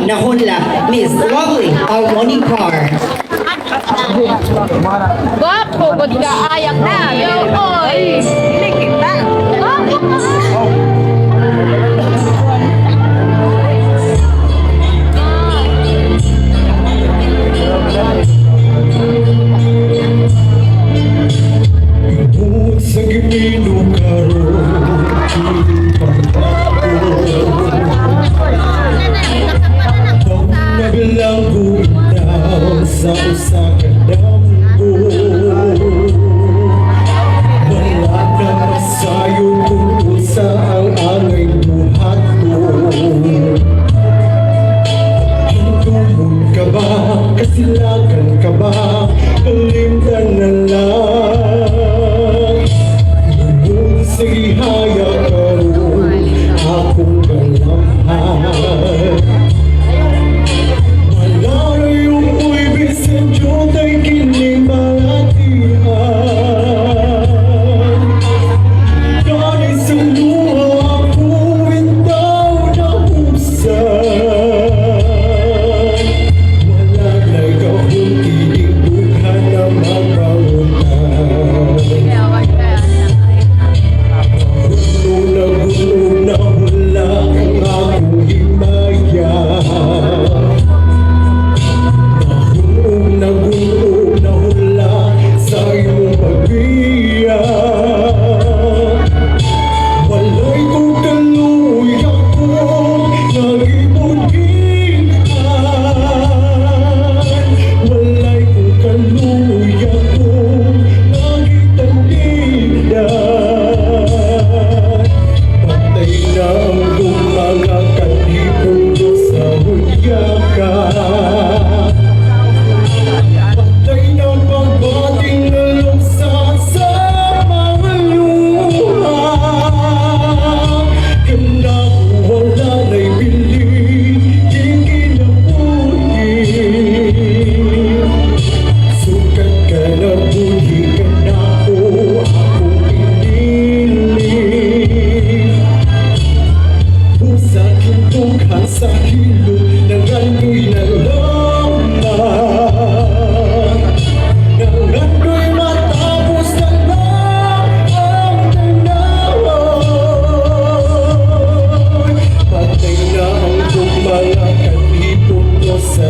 nahunla Miss Lovely Almonicar. Gwapo, good ka ayang na. Yo, oy. Dili kita. Sa gimino karon nabilang butaw sa usa ka damgo wala na masayo kung sa ang angay buhat ko hintulog ka ba kasilagan ka ba kalimtan na lang sige haya karon akong galamhan malayo ko'y bisan Diyos ay kining malatihan dahil sa luha ko itaw na usan wala na'y kahong tinigbukan na magbangunan Gulo na hula ang akong himaya Nahulog na hula sa iyong pagbiya Walay kong kaluy ako nag-ibungihan Walay kong kaluy ako nag-itandidan Patay na ang mga katipon ko sa hulyakan Patay na ang pagbating na luksa sa mga luha Kanda ko wala na'y bili, di kinabuhi Sukat ka na buhi ka na ko, akong pinili Usakit tungkang sa hilo ng andoy na laman Ng andoy matapos na lang ang tanawan Patay na ang mga kalipon ko sa